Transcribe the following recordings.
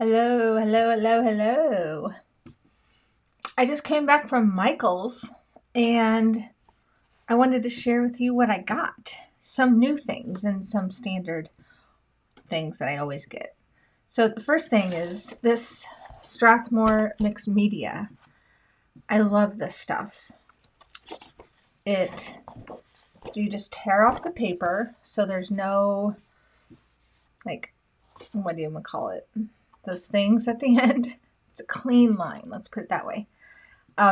Hello, hello, hello, hello. I just came back from Michael's and I wanted to share with you what I got. Some new things and some standard things that I always get. So the first thing is this Strathmore mixed media. I love this stuff. You just tear off the paper so there's no, like, what do you call it? Those things at the end. It's a clean line, let's put it that way.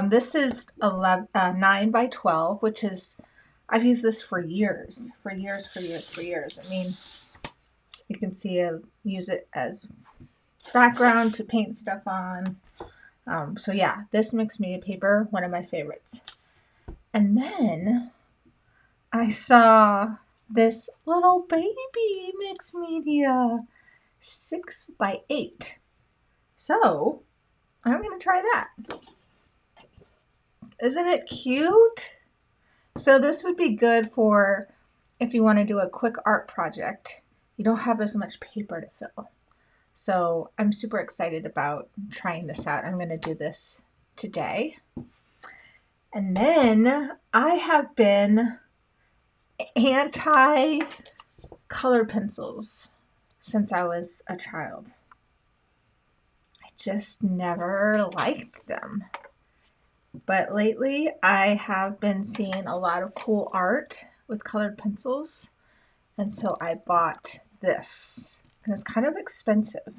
This is 9 by 12, which is, I've used this for years. I mean, you can see I use it as background to paint stuff on. So yeah, this mixed media paper, one of my favorites. And then I saw this little baby mixed media, 6 by 8. So I'm going to try that. Isn't it cute? So this would be good for if you want to do a quick art project. You don't have as much paper to fill. So I'm super excited about trying this out. I'm going to do this today. And then I have been anti-color pencils since I was a child. I just never liked them. But lately I have been seeing a lot of cool art with colored pencils. And so I bought this. And it's kind of expensive.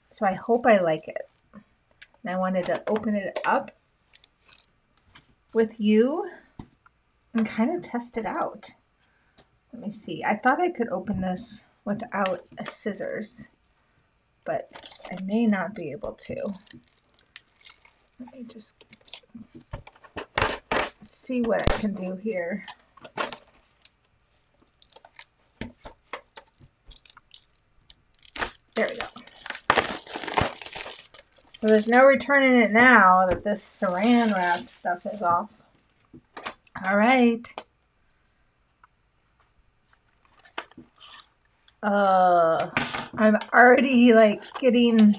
So I hope I like it. And I wanted to open it up with you and kind of test it out. Let me see. I thought I could open this without a scissors, but I may not be able to. Let me just see what I can do here. There we go. So there's no returning it now that this saran wrap stuff is off. All right. I'm already like getting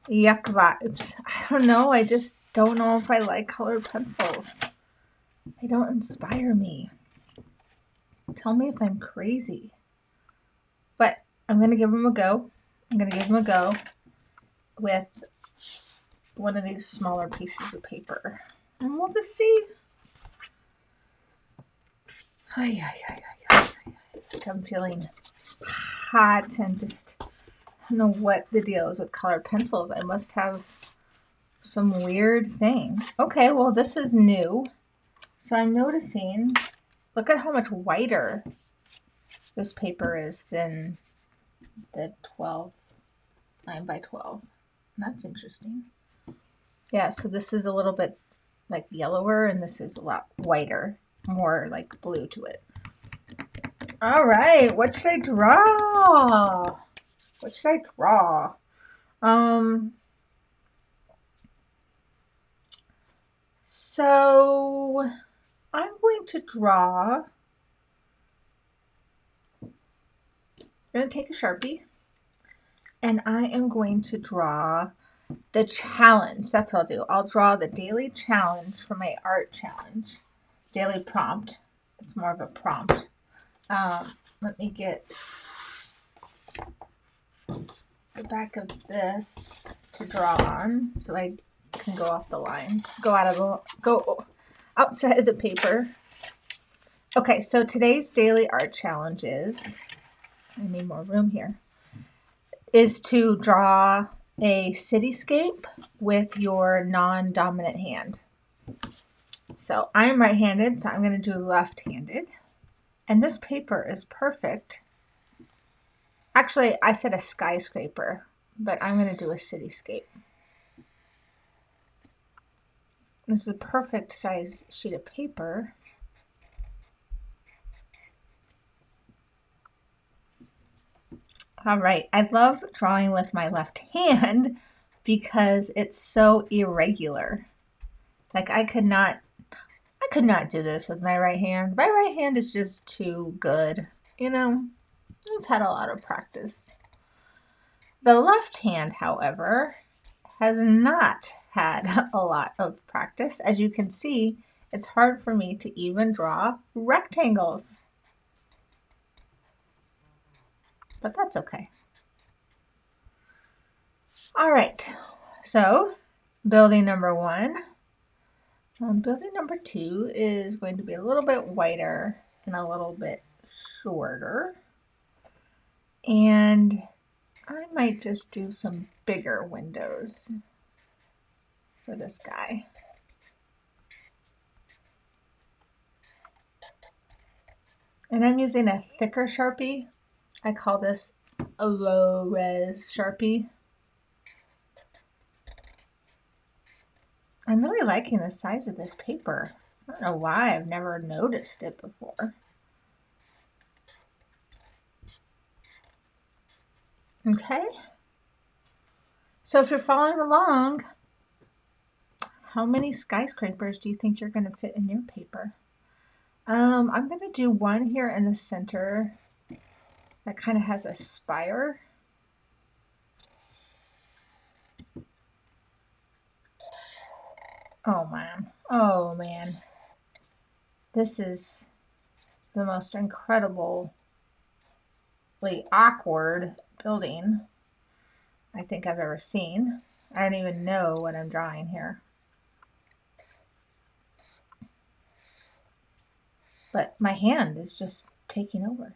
yuck vibes. I don't know. I just don't know if I like colored pencils. They don't inspire me. Tell me if I'm crazy. But I'm going to give them a go. I'm going to give them a go with one of these smaller pieces of paper. And we'll just see. I think I'm feeling hot and just I don't know what the deal is with colored pencils. I must have some weird thing. Okay, well this is new. So I'm noticing, look at how much whiter this paper is than the 9 by 12. That's interesting. Yeah, so this is a little bit like yellower and this is a lot whiter, more like blue to it. All right, what should I draw? What should I draw? So I'm going to draw. I'm going to take a Sharpie and I am going to draw the challenge. That's what I'll do. I'll draw the daily challenge for my art challenge. Daily prompt. It's more of a prompt. Let me get the back of this to draw on so I can go off the line. Go outside of the paper. Okay, so today's daily art challenge is, I need more room here, is to draw a cityscape with your non-dominant hand. So I'm right-handed, so I'm going to do left-handed. And this paper is perfect. Actually, I said a skyscraper, but I'm going to do a cityscape. This is a perfect size sheet of paper. All right, I love drawing with my left hand because it's so irregular. Like I could not do this with my right hand. My right hand is just too good, you know. It's had a lot of practice. The left hand, however, has not had a lot of practice. As you can see, it's hard for me to even draw rectangles. But that's okay. All right, so building number 1. Building number 2 is going to be a little bit whiter and a little bit shorter. And I might just do some bigger windows for this guy. And I'm using a thicker Sharpie. I call this a low res Sharpie. I'm really liking the size of this paper. I don't know why I've never noticed it before. Okay. So if you're following along, how many skyscrapers do you think you're going to fit in your paper? I'm going to do one here in the center that kind of has a spire. Oh man, oh man. This is the most incredibly awkward building I think I've ever seen. I don't even know what I'm drawing here. But my hand is just taking over.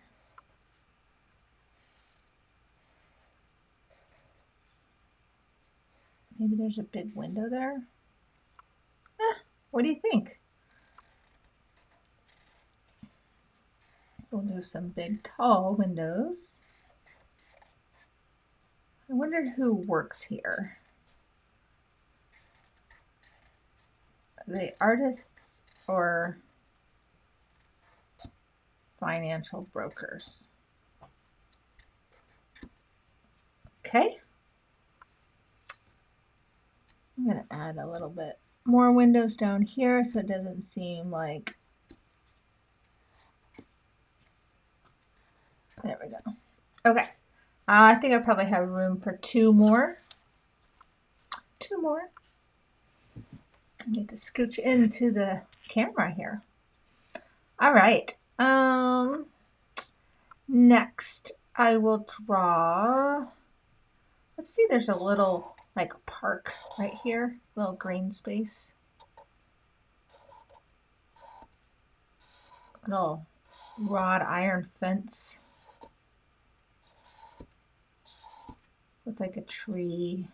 Maybe there's a big window there. What do you think? We'll do some big tall windows. I wonder who works here. Are they artists or financial brokers? Okay. I'm going to add a little bit more windows down here so it doesn't seem like... There we go. Okay. I think I probably have room for 2 more. 2 more. I need to scooch into the camera here. All right. Next I will draw, let's see, there's a little like park right here, little green space. Little wrought iron fence with like a tree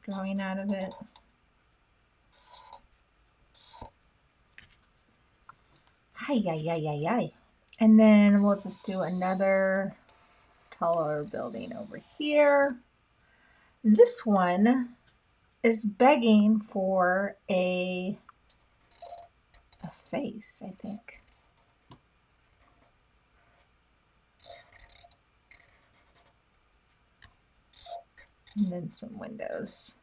growing out of it. Hi, hi. And then we'll just do another taller building over here. This one is begging for a face, I think. And then some windows.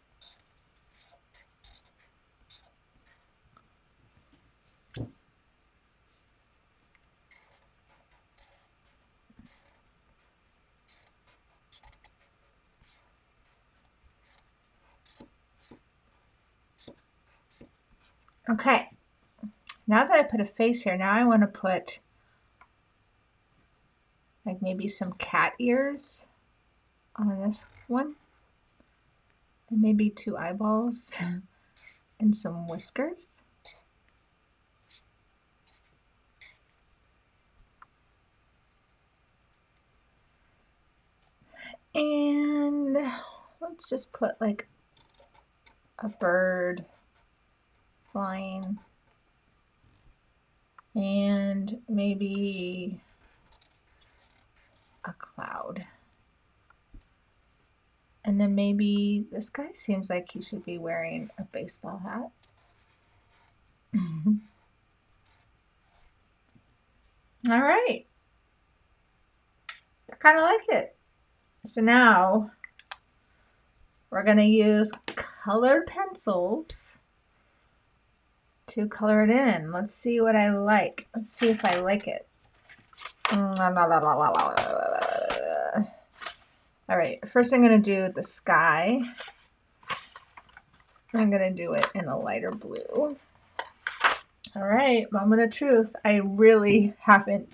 Okay, now that I put a face here, now I want to put like maybe some cat ears on this one, and maybe 2 eyeballs and some whiskers. And let's just put like a bird flying and maybe a cloud. And then maybe this guy seems like he should be wearing a baseball hat. All right. I kind of like it. So now we're going to use colored pencils to color it in. Let's see what I like. Let's see if I like it. All right, first I'm going to do the sky. I'm going to do it in a lighter blue. All right, moment of truth. I really haven't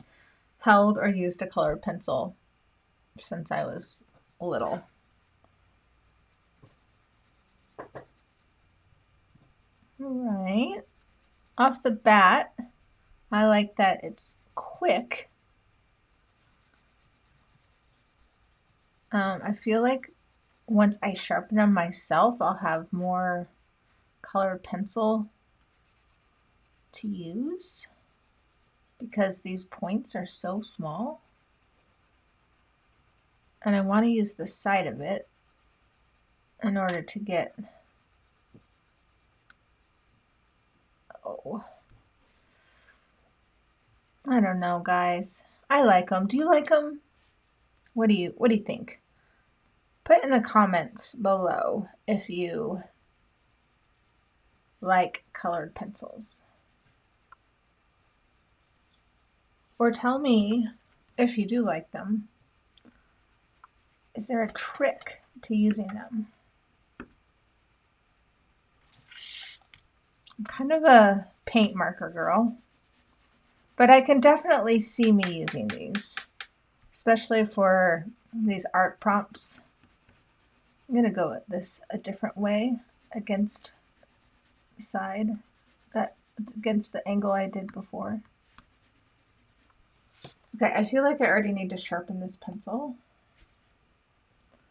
held or used a colored pencil since I was little. All right, off the bat, I like that it's quick. I feel like once I sharpen them myself, I'll have more colored pencil to use because these points are so small. And I want to use the side of it in order to get, oh, I don't know, guys. I like them. Do you like them? What do you think? Put in the comments below if you like colored pencils. Or tell me if you do like them. Is there a trick to using them? I'm kind of a paint marker girl, but I can definitely see me using these, especially for these art prompts. I'm going to go at this a different way against the side, against the angle I did before. Okay, I feel like I already need to sharpen this pencil,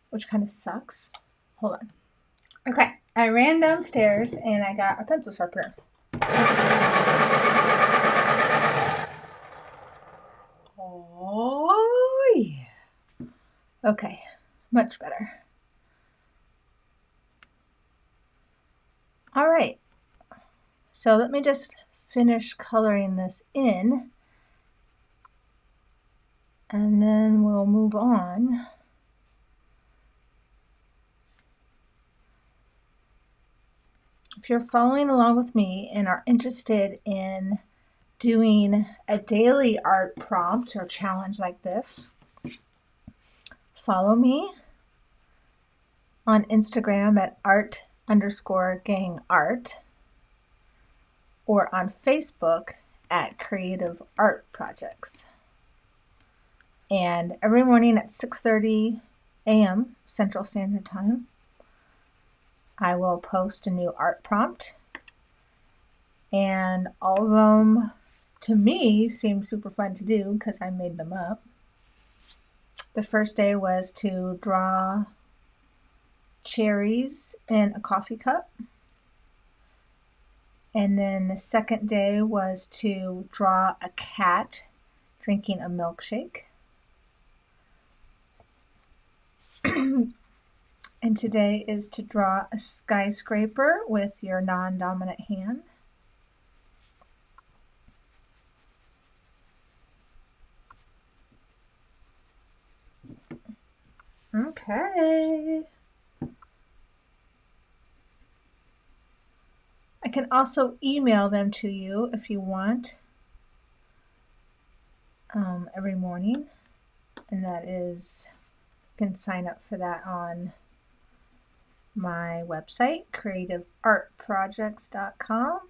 which kind of sucks. Hold on. Okay, I ran downstairs and I got a pencil sharpener. Oh, yeah. Okay, much better. All right, so let me just finish coloring this in and then we'll move on. If you're following along with me and are interested in doing a daily art prompt or challenge like this, follow me on Instagram at art_gang_art or on Facebook at Creative Art Projects. And every morning at 6:30 a.m. Central Standard Time, I will post a new art prompt. And all of them, to me, seem super fun to do because I made them up. The first day was to draw cherries in a coffee cup. And then the second day was to draw a cat drinking a milkshake. And today is to draw a skyscraper with your non-dominant hand. Okay. I can also email them to you if you want every morning. And that is, you can sign up for that on my website, creativeartprojects.com.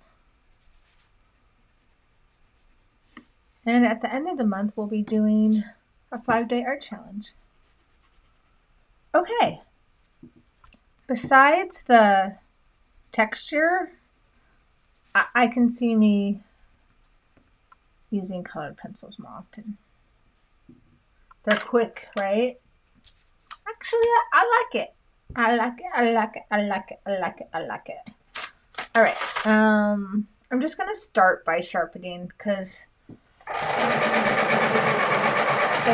And at the end of the month, we'll be doing a 5-day art challenge. Okay. Besides the texture, I can see me using colored pencils more often. They're quick, right? Actually, I like it. I like it. I like it. I like it. I like it. I like it. All right. I'm just gonna start by sharpening because they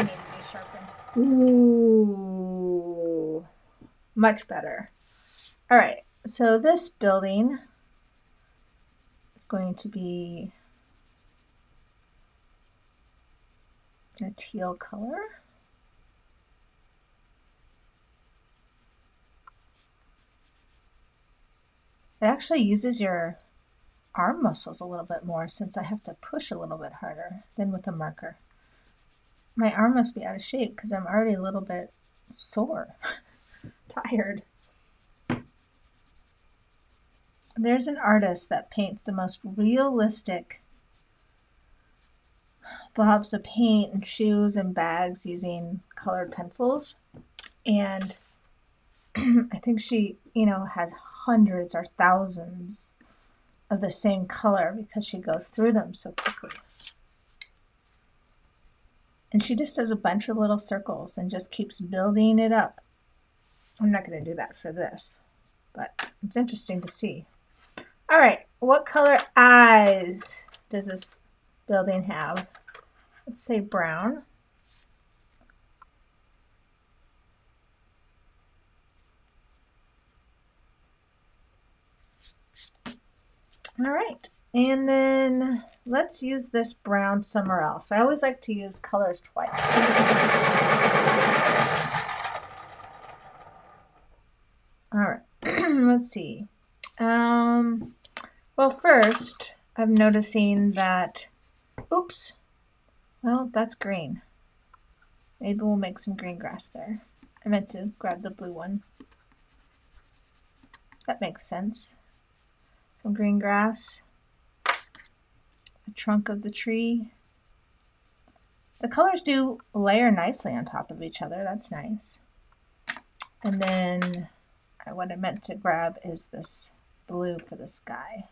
need to be sharpened. Ooh, much better. All right. So this building is going to be a teal color. It actually uses your arm muscles a little bit more since I have to push a little bit harder than with a marker. My arm must be out of shape because I'm already a little bit sore, tired. There's an artist that paints the most realistic blobs of paint and shoes and bags using colored pencils. And I think she, has hundreds or thousands of the same color because she goes through them so quickly. And she just does a bunch of little circles and just keeps building it up. I'm not going to do that for this, but it's interesting to see. All right, what color eyes does this building have? Let's say brown. All right, and then let's use this brown somewhere else. I always like to use colors twice. All right, let's see. Well, first, I'm noticing that, oops, well, that's green. Maybe we'll make some green grass there. I meant to grab the blue one. That makes sense. Some green grass. The trunk of the tree. The colors do layer nicely on top of each other. That's nice. And then what I meant to grab is this blue for the sky.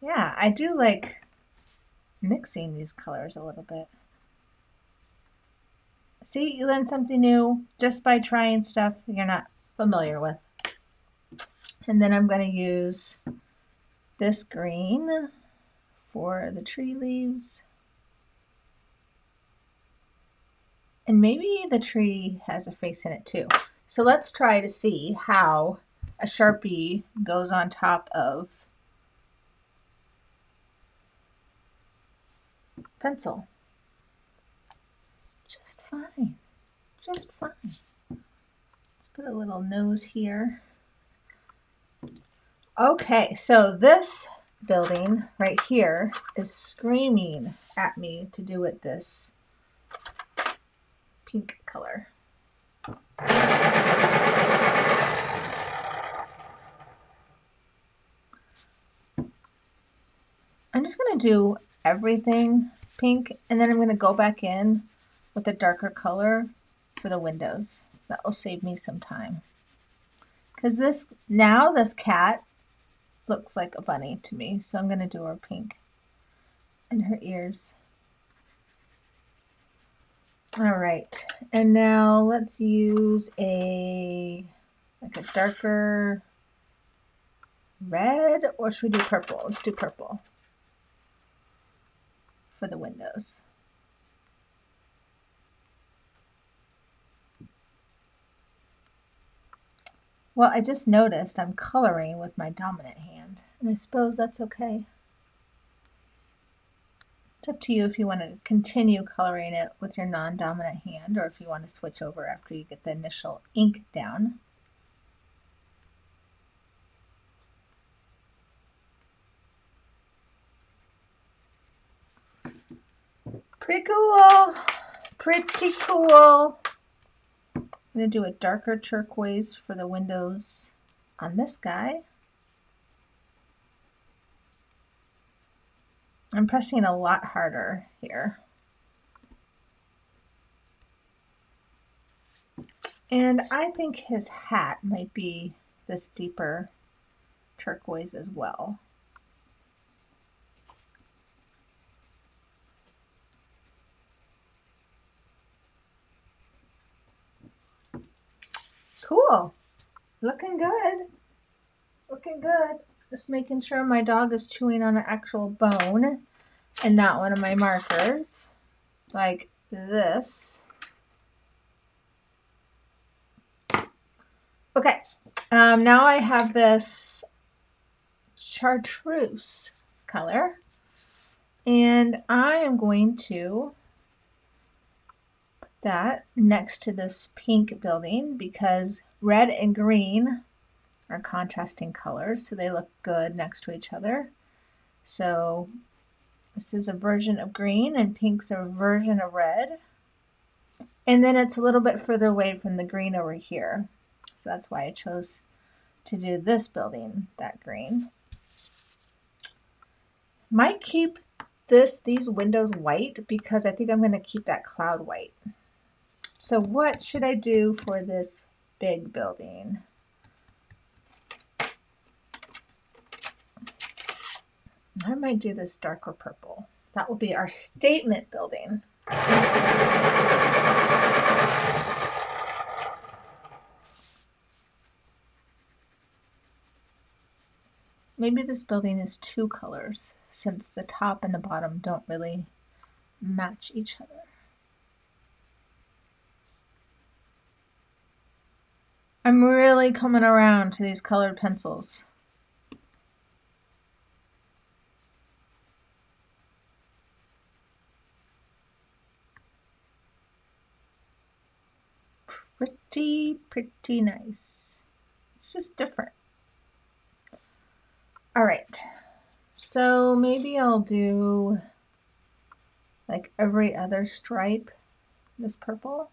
Yeah, I do like mixing these colors a little bit. See, you learn something new just by trying stuff you're not familiar with. And then I'm going to use this green for the tree leaves. And maybe the tree has a face in it too. So let's try to see how a Sharpie goes on top of pencil. Just fine. Just fine. Let's put a little nose here. Okay, so this building right here is screaming at me to do it this pink color. I'm just going to do everything pink, and then I'm going to go back in with a darker color for the windows. That will save me some time. Because this cat looks like a bunny to me, so I'm going to do her pink and her ears. All right, and now let's use a darker red, or should we do purple? Let's do purple for the windows. Well, I just noticed I'm coloring with my dominant hand, and I suppose that's okay. It's up to you if you want to continue coloring it with your non-dominant hand, or if you want to switch over after you get the initial ink down. Pretty cool. Pretty cool. I'm going to do a darker turquoise for the windows on this guy. I'm pressing a lot harder here. And I think his hat might be this deeper turquoise as well. Cool. Looking good. Looking good. Just making sure my dog is chewing on an actual bone and not one of my markers, like this. Okay, now I have this chartreuse color, and I am going to put that next to this pink building because red and green are contrasting colors, so they look good next to each other. So this is a version of green and pink's a version of red. And then it's a little bit further away from the green over here. So that's why I chose to do this building that green. Might keep these windows white because I think I'm going to keep that cloud white. So what should I do for this big building? I might do this darker purple. That will be our statement building. Maybe this building is two colors since the top and the bottom don't really match each other. I'm really coming around to these colored pencils. Pretty nice. It's just different. All right, so maybe I'll do like every other stripe, this purple.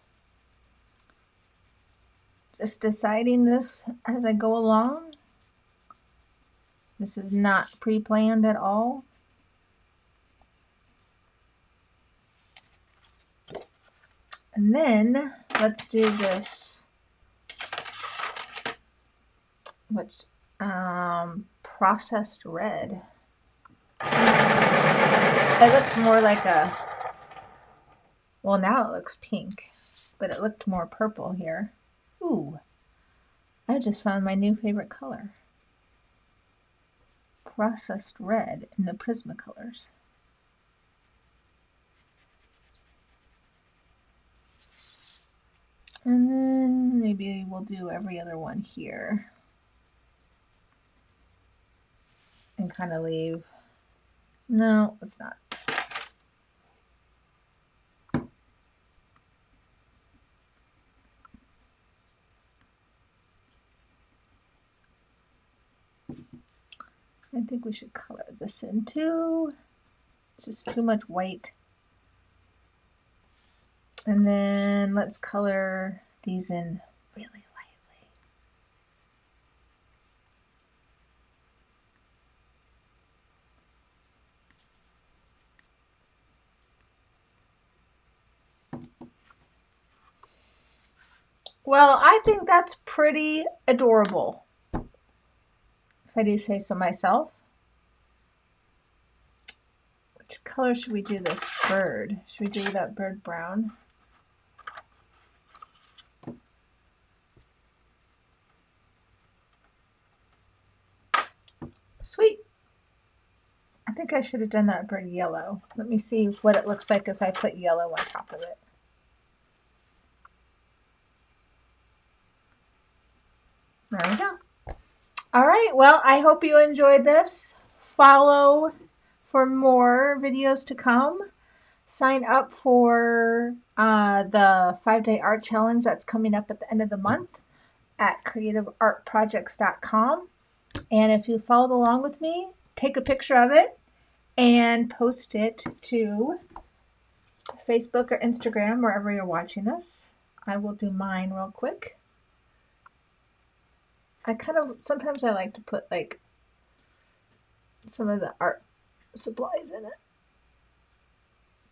Just deciding this as I go along. This is not pre-planned at all. And then let's do this, which processed red. It looks more like a, well, now it looks pink, but it looked more purple here. Ooh, I just found my new favorite color. Processed red in the Prismacolors. And then maybe we'll do every other one here. And kind of leave. No, let's not. I think we should color this in too. It's just too much white. And then let's color these in really lightly. Well, I think that's pretty adorable, if I do say so myself. Which color should we do this bird? Should we do that bird brown? Sweet. I think I should have done that bird yellow. Let me see what it looks like if I put yellow on top of it. There we go. All right, well, I hope you enjoyed this. Follow for more videos to come. Sign up for the 5-day art challenge that's coming up at the end of the month at creativeartprojects.com. And if you followed along with me, take a picture of it and post it to Facebook or Instagram, wherever you're watching this. I will do mine real quick. Sometimes I like to put like some of the art supplies in it.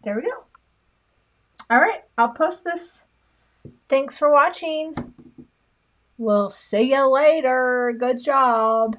There we go. All right, I'll post this. Thanks for watching. We'll see you later. Good job.